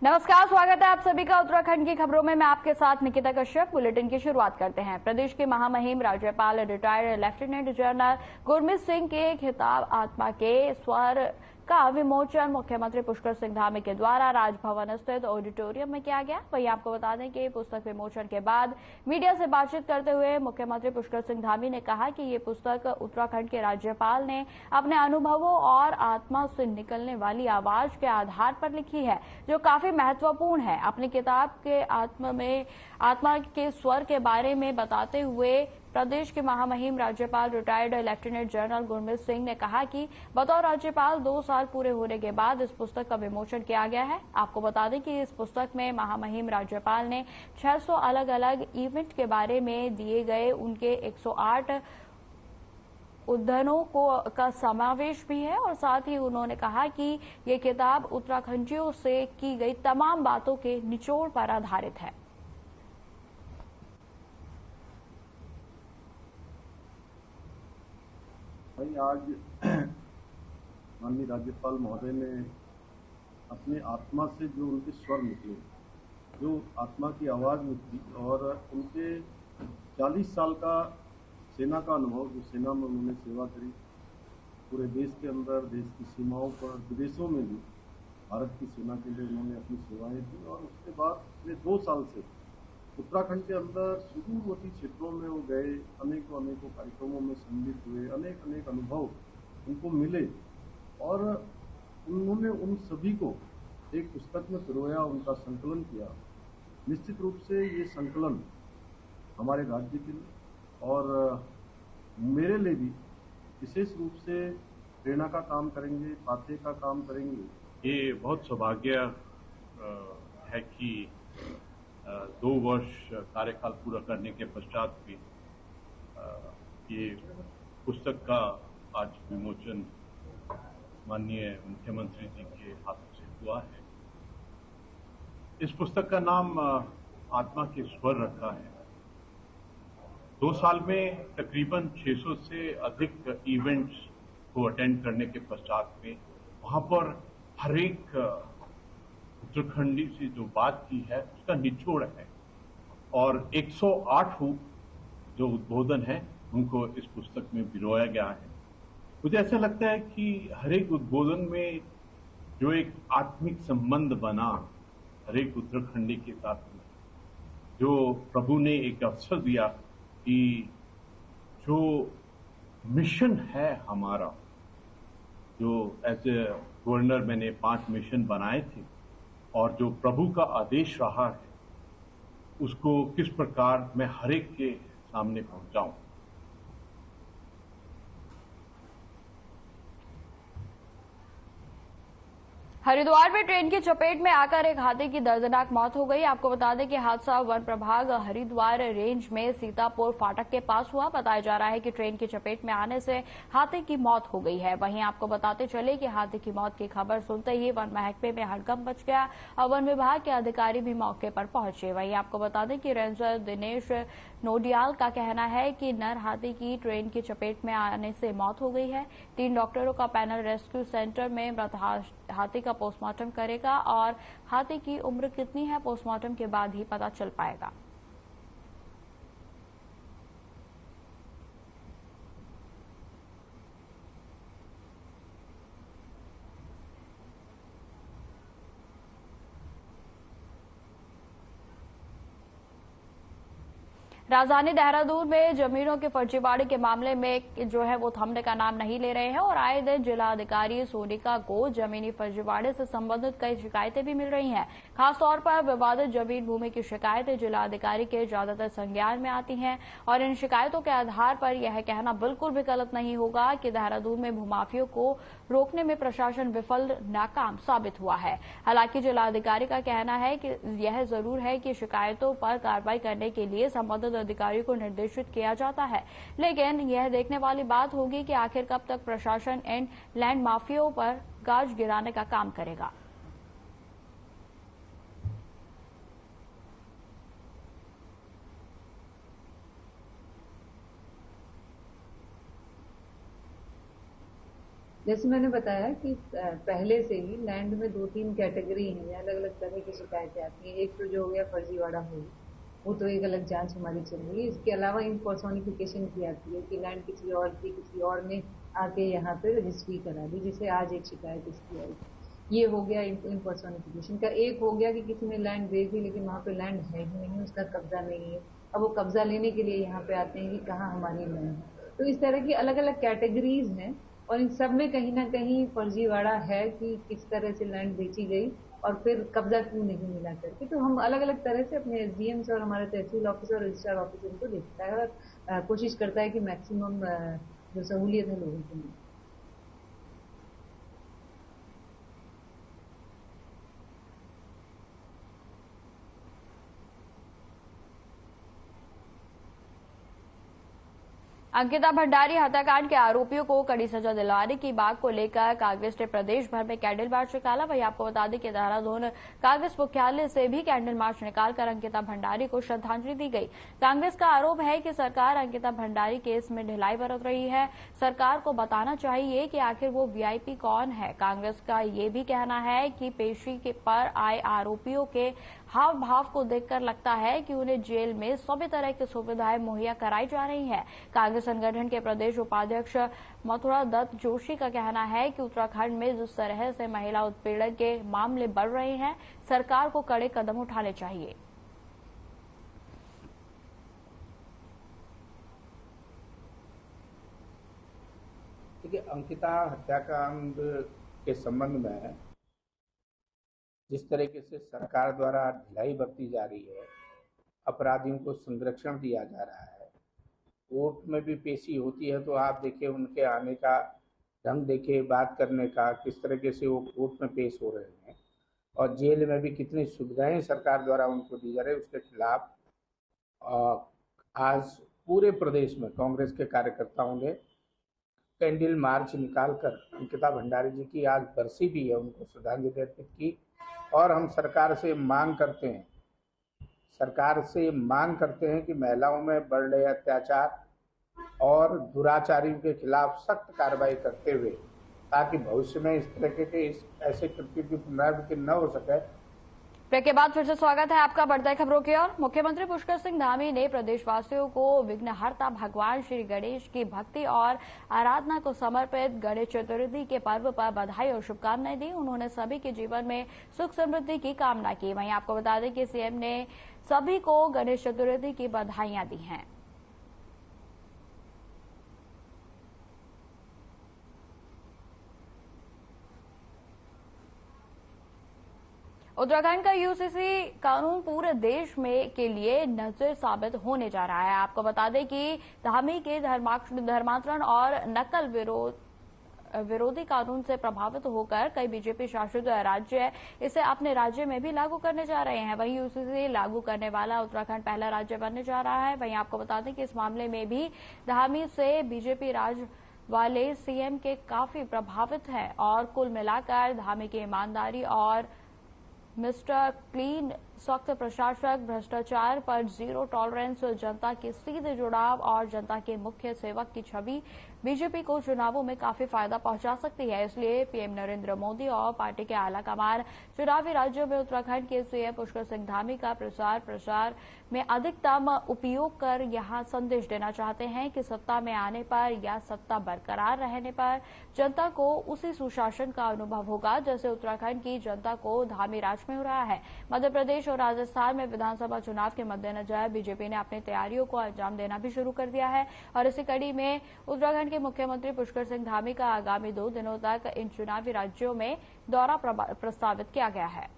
नमस्कार, स्वागत है आप सभी का उत्तराखंड की खबरों में। मैं आपके साथ निकिता कश्यप। बुलेटिन की शुरुआत करते हैं। प्रदेश के महामहिम राज्यपाल retired lieutenant general Gurmeet Singh के खिताब आत्मा के स्वर का विमोचन मुख्यमंत्री पुष्कर सिंह धामी के द्वारा राजभवन स्थित ऑडिटोरियम में किया गया। वहीं आपको बता दें कि पुस्तक विमोचन के बाद मीडिया से बातचीत करते हुए मुख्यमंत्री पुष्कर सिंह धामी ने कहा कि ये पुस्तक उत्तराखंड के राज्यपाल ने अपने अनुभवों और आत्मा से निकलने वाली आवाज के आधार पर लिखी है, जो काफी महत्वपूर्ण है। अपनी किताब के आत्मा के स्वर के बारे में बताते हुए प्रदेश के महामहिम राज्यपाल retired lieutenant general Gurmeet Singh ने कहा कि बतौर राज्यपाल 2 साल पूरे होने के बाद इस पुस्तक का विमोचन किया गया है। आपको बता दें कि इस पुस्तक में महामहिम राज्यपाल ने 600 अलग अलग इवेंट के बारे में दिए गए उनके 108 उद्धरणों का समावेश भी है और साथ ही उन्होंने कहा कि ये किताब उत्तराखंडियों से की गई तमाम बातों के निचोड़ पर आधारित है। भाई आज माननीय राज्यपाल महोदय ने अपने आत्मा से जो उनके स्वर निकले, जो आत्मा की आवाज़ निकली और उनके 40 साल का सेना का अनुभव, जो सेना में उन्होंने सेवा करी, पूरे देश के अंदर, देश की सीमाओं पर, विदेशों में भी भारत की सेना के लिए उन्होंने अपनी सेवाएं दी और उसके बाद पिछले 2 साल से उत्तराखंड के अंदर सुदूरवर्ती क्षेत्रों में वो गए, अनेकों कार्यक्रमों में सम्मिलित हुए, अनेक अनुभव उनको मिले और उन्होंने उन सभी को एक पुस्तक में पिरोया, उनका संकलन किया। निश्चित रूप से ये संकलन हमारे राज्य के लिए और मेरे लिए भी विशेष रूप से प्रेरणा का काम करेंगे, पाथेय का काम करेंगे। ये बहुत सौभाग्य है कि 2 वर्ष कार्यकाल पूरा करने के पश्चात भी ये पुस्तक का आज विमोचन माननीय मुख्यमंत्री जी के हाथों से हुआ है। इस पुस्तक का नाम आत्मा के स्वर रखा है। 2 साल में तकरीबन 600 से अधिक इवेंट्स को अटेंड करने के पश्चात में वहां पर हर एक उत्तराखंडी से जो बात की है उसका निचोड़ है और 108 जो उद्बोधन है उनको इस पुस्तक में पिरोया गया है। मुझे ऐसा लगता है कि हर एक उद्बोधन में जो एक आत्मिक संबंध बना हर एक उत्तराखंडी के साथ में, जो प्रभु ने एक अवसर दिया कि जो मिशन है हमारा, जो एज ए गवर्नर मैंने 5 मिशन बनाए थे और जो प्रभु का आदेश रहा है उसको किस प्रकार मैं हर एक के सामने पहुंचाऊं। हरिद्वार में ट्रेन की चपेट में आकर एक हाथी की दर्दनाक मौत हो गई। आपको बता दें कि हादसा वन प्रभाग हरिद्वार रेंज में सीतापुर फाटक के पास हुआ। बताया जा रहा है कि ट्रेन की चपेट में आने से हाथी की मौत हो गई है। वहीं आपको बताते चले कि हाथी की मौत की खबर सुनते ही वन महकमे में हड़कंप मच गया और वन विभाग के अधिकारी भी मौके पर पहुंचे। वहीं आपको बता दें कि रेंजर दिनेश नोडियाल का कहना है कि नर हाथी की ट्रेन की चपेट में आने से मौत हो गई है। 3 डॉक्टरों का पैनल रेस्क्यू सेंटर में मृत हाथी का पोस्टमार्टम करेगा और हाथी की उम्र कितनी है पोस्टमार्टम के बाद ही पता चल पाएगा। राजधानी देहरादून में जमीनों के फर्जीवाड़े के मामले में जो है वो थमने का नाम नहीं ले रहे हैं और आए दिन जिला अधिकारी सोनिका को जमीनी फर्जीवाड़े से संबंधित कई शिकायतें भी मिल रही हैं। खासतौर पर विवादित जमीन भूमि की शिकायतें जिला अधिकारी के ज्यादातर संज्ञान में आती हैं और इन शिकायतों के आधार पर यह कहना बिल्कुल भी गलत नहीं होगा कि देहरादून में भूमाफियों को रोकने में प्रशासन विफल नाकाम साबित हुआ है। हालांकि जिला अधिकारी का कहना है कि यह जरूर है कि शिकायतों पर कार्रवाई करने के लिए संबंधित अधिकारियों को निर्देशित किया जाता है, लेकिन यह देखने वाली बात होगी कि आखिर कब तक प्रशासन इन लैंड माफियाओं पर गाज गिराने का काम करेगा। जैसे मैंने बताया कि पहले से ही लैंड में 2-3 कैटेगरी हैं, अलग अलग तरह की शिकायतें आती हैं। एक तो जो हो गया फर्जीवाड़ा हो, वो तो एक अलग जांच हमारी चल रही है। इसके अलावा इम्पर्सोनिफिकेशन की आती है कि लैंड किसी और की, किसी और ने आके यहाँ पे रजिस्ट्री करा दी, जिसे आज एक शिकायत इसकी आई। ये हो गया इम्पर्सोनिफिकेशन का। एक हो गया कि किसी ने लैंड दे दी लेकिन वहाँ पे लैंड है ही नहीं, उसका कब्जा नहीं है। अब वो कब्जा लेने के लिए यहाँ पे आते हैं कि कहाँ हमारी लैंड है। तो इस तरह की अलग अलग कैटेगरीज हैं और इन सब में कहीं ना कहीं फर्जीवाड़ा है कि किस तरह से लैंड बेची गई और फिर कब्जा क्यों नहीं मिला करके। तो हम अलग अलग तरह से अपने एसडीएम से और हमारे तहसील ऑफिस और रजिस्ट्रार ऑफिस इनको देखता है और कोशिश करता है कि मैक्सिमम जो सहूलियत है लोगों को मिले। अंकिता भंडारी हत्याकांड के आरोपियों को कड़ी सजा दिलाने की मांग को लेकर कांग्रेस ने प्रदेश भर में कैंडल मार्च निकाला। वहीं आपको बता दें कि देहरादून कांग्रेस मुख्यालय से भी कैंडल मार्च निकालकर अंकिता भंडारी को श्रद्धांजलि दी गई। कांग्रेस का आरोप है कि सरकार अंकिता भंडारी केस में ढिलाई बरत रही है। सरकार को बताना चाहिए कि आखिर वो वीआईपी कौन है। कांग्रेस का ये भी कहना है कि पेशी पर आए आरोपियों के हाव भाव को देखकर लगता है कि उन्हें जेल में सभी तरह की सुविधाएं मुहैया कराई जा रही है। कांग्रेस संगठन के प्रदेश उपाध्यक्ष मथुरा दत्त जोशी का कहना है कि उत्तराखंड में जिस तरह से महिला उत्पीड़न के मामले बढ़ रहे हैं, सरकार को कड़े कदम उठाने चाहिए। देखिए, अंकिता हत्याकांड के संबंध में जिस तरीके से सरकार द्वारा ढिलाई बरती जा रही है, अपराधियों को संरक्षण दिया जा रहा है, कोर्ट में भी पेशी होती है तो आप देखिए उनके आने का ढंग देखिए, बात करने का किस तरीके से वो कोर्ट में पेश हो रहे हैं, और जेल में भी कितनी सुविधाएं सरकार द्वारा उनको दी जा रही है। उसके खिलाफ आज पूरे प्रदेश में कांग्रेस के कार्यकर्ताओं ने कैंडल मार्च निकालकर अंकिता भंडारी जी की आज बरसी भी है, उनको श्रद्धांजलि अर्पित की। और हम सरकार से मांग करते हैं कि महिलाओं में बढ़ रहे अत्याचार और दुराचारियों के खिलाफ सख्त कार्रवाई करते हुए, ताकि भविष्य में इस तरह के ऐसे कृत्य की पुनरावृत्ति न हो सके। ब्रेक के बाद फिर से स्वागत है आपका बढ़ते खबरों की ओर। मुख्यमंत्री पुष्कर सिंह धामी ने प्रदेशवासियों को विघ्नहर्ता भगवान श्री गणेश की भक्ति और आराधना को समर्पित गणेश चतुर्थी के पर्व पर बधाई और शुभकामनाएं दी। उन्होंने सभी के जीवन में सुख समृद्धि की कामना की। वहीं आपको बता दें कि सीएम ने सभी को गणेश चतुर्थी की बधाइयां दी हैं। उत्तराखंड का यूसीसी कानून पूरे देश में के लिए नजर साबित होने जा रहा है। आपको बता दें कि धामी के धर्मांतरण और नकल विरोधी कानून से प्रभावित होकर कई बीजेपी शासित राज्य इसे अपने राज्य में भी लागू करने जा रहे हैं। वहीं यूसीसी लागू करने वाला उत्तराखंड पहला राज्य बनने जा रहा है। वहीं आपको बता दें कि इस मामले में भी धामी से बीजेपी राज वाले सीएम के काफी प्रभावित हैं और कुल मिलाकर धामी की ईमानदारी और मिस्टर क्लीन, सख्त प्रशासक, भ्रष्टाचार पर जीरो टॉलरेंस, जनता के सीधे जुड़ाव और जनता के मुख्य सेवक की छवि बीजेपी को चुनावों में काफी फायदा पहुंचा सकती है। इसलिए पीएम नरेंद्र मोदी और पार्टी के आला कमान चुनावी राज्यों में उत्तराखंड के सीएम पुष्कर सिंह धामी का प्रचार में अधिकतम उपयोग कर यहां संदेश देना चाहते हैं कि सत्ता में आने पर या सत्ता बरकरार रहने पर जनता को उसी सुशासन का अनुभव होगा जैसे उत्तराखंड की जनता को धामी राज में हो रहा है। मध्य प्रदेश और राजस्थान में विधानसभा चुनाव के मद्देनजर बीजेपी ने अपनी तैयारियों को अंजाम देना भी शुरू कर दिया है और इसी कड़ी में उत्तराखंड के मुख्यमंत्री पुष्कर सिंह धामी का आगामी 2 दिनों तक इन चुनावी राज्यों में दौरा प्रस्तावित किया गया है।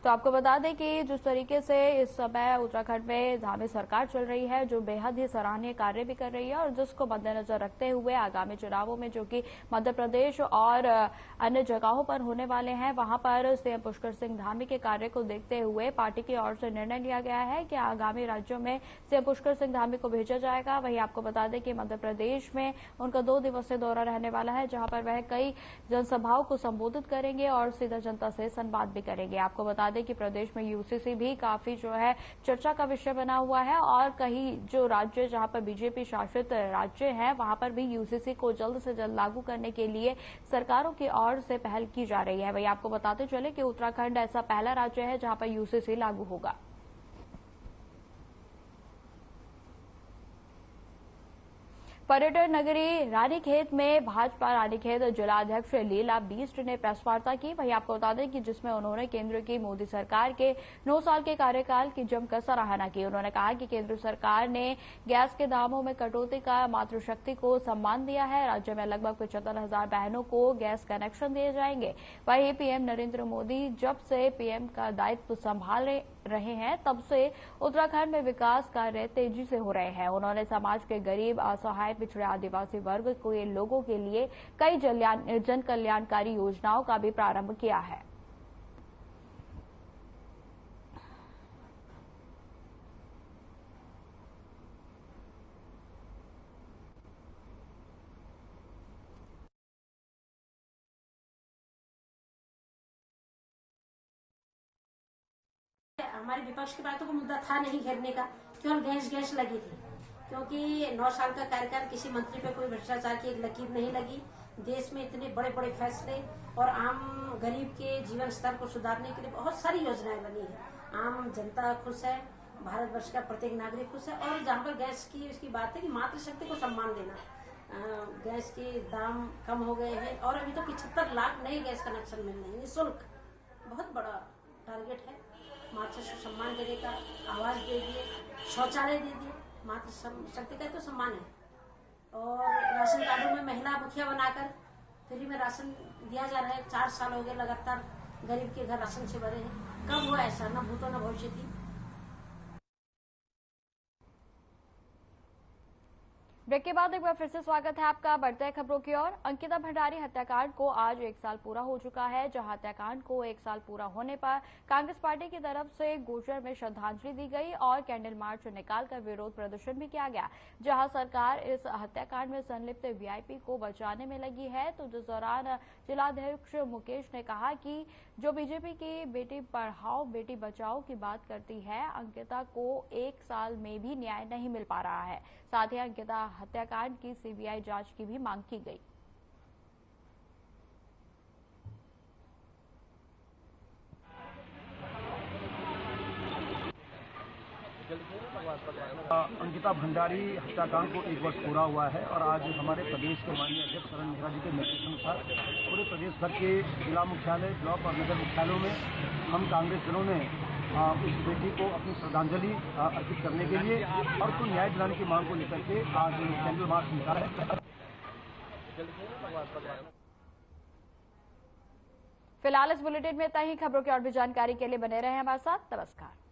तो आपको बता दें कि जिस तरीके से इस समय उत्तराखंड में धामी सरकार चल रही है, जो बेहद ही सराहनीय कार्य भी कर रही है और जिसको मद्देनजर रखते हुए आगामी चुनावों में जो कि मध्य प्रदेश और अन्य जगहों पर होने वाले हैं, वहां पर सीएम पुष्कर सिंह धामी के कार्य को देखते हुए पार्टी की ओर से निर्णय लिया गया है कि आगामी राज्यों में सीएम पुष्कर सिंह धामी को भेजा जाएगा। वहीं आपको बता दें कि मध्य प्रदेश में उनका 2 दिवसीय दौरा रहने वाला है, जहां पर वह कई जनसभाओं को संबोधित करेंगे और सीधा जनता से संवाद भी करेंगे। आपको बता दें कि प्रदेश में यूसीसी भी काफी जो है चर्चा का विषय बना हुआ है और कहीं जो राज्य जहां पर बीजेपी शासित राज्य हैं वहां पर भी यूसीसी को जल्द से जल्द लागू करने के लिए सरकारों की ओर से पहल की जा रही है। वही आपको बताते चले कि उत्तराखंड ऐसा पहला राज्य है जहां पर यूसीसी लागू होगा। पर्यटन नगरी रानीखेत में भाजपा रानीखेत जिलाध्यक्ष लीला बिष्ट ने प्रेस वार्ता की। वहीं आपको बता दें कि जिसमें उन्होंने केंद्र की मोदी सरकार के 9 साल के कार्यकाल की जमकर सराहना की। उन्होंने कहा कि केंद्र सरकार ने गैस के दामों में कटौती का मातृशक्ति को सम्मान दिया है। राज्य में लगभग 75,000 बहनों को गैस कनेक्शन दिए जाएंगे। वहीं पीएम नरेंद्र मोदी जब से पीएम का दायित्व संभाल रहे हैं तब से उत्तराखंड में विकास कार्य तेजी से हो रहे हैं। उन्होंने समाज के गरीब, असहाय, पिछड़े आदिवासी वर्ग के लोगों के लिए कई जन कल्याणकारी योजनाओं का भी प्रारंभ किया है। हमारे विपक्ष की बातों को मुद्दा था नहीं घेरने का, केवल गैस लगी थी, क्योंकि 9 साल का कार्यकाल किसी मंत्री पे कोई भ्रष्टाचार की एक लकीर नहीं लगी। देश में इतने बड़े बड़े फैसले और आम गरीब के जीवन स्तर को सुधारने के लिए बहुत सारी योजनाएं बनी है। आम जनता खुश है, भारतवर्ष का प्रत्येक नागरिक खुश है। और जहाँ पर गैस की इसकी बात है कि मातृशक्ति को सम्मान देना, गैस के दाम कम हो गए हैं और अभी तो 75 लाख नए गैस कनेक्शन मिल रहे हैं निःशुल्क। बहुत बड़ा टारगेट है। मातृशक्ति सम्मान देने का, आवास दे दिए, शौचालय दे दिए, मातृशक्ति का तो सम्मान है। और राशन कार्डों में महिला मुखिया बनाकर फ्री में राशन दिया जा रहा है। 4 साल हो गए लगातार गरीब के घर राशन से भरे हैं। कब हुआ ऐसा? न भूतो न भविष्यति। ब्रेक के बाद एक बार फिर से स्वागत है आपका। बढ़ते हैं खबरों की ओर। अंकिता भंडारी हत्याकांड को आज 1 साल पूरा हो चुका है। जहां हत्याकांड को 1 साल पूरा होने पर कांग्रेस पार्टी की तरफ से गुर्जर में श्रद्धांजलि दी गई और कैंडल मार्च निकालकर विरोध प्रदर्शन भी किया गया। जहां सरकार इस हत्याकांड में संलिप्त वीआईपी को बचाने में लगी है, तो जिस दौरान जिलाध्यक्ष मुकेश ने कहा कि जो बीजेपी की बेटी पढ़ाओ बेटी बचाओ की बात करती है, अंकिता को 1 साल में भी न्याय नहीं मिल पा रहा है। साथ ही अंकिता हत्याकांड की सीबीआई जांच की भी मांग की गई। अंकिता भंडारी हत्याकांड को 1 वर्ष पूरा हुआ है और आज हमारे प्रदेश के माननीय अध्यक्ष शरण नेहरा जी के निर्देशानुसार पूरे प्रदेश भर के जिला मुख्यालय, ब्लॉक और नगर मुख्यालयों में हम कांग्रेस जनों ने उस बेटी को अपनी श्रद्धांजलि अर्पित करने के लिए और उसको न्याय दिलाने की मांग को लेकर के आज कैंडल मार्च निकाला है। फिलहाल इस बुलेटिन में इतना ही। खबरों की और भी जानकारी के लिए बने रहे हमारे साथ। नमस्कार।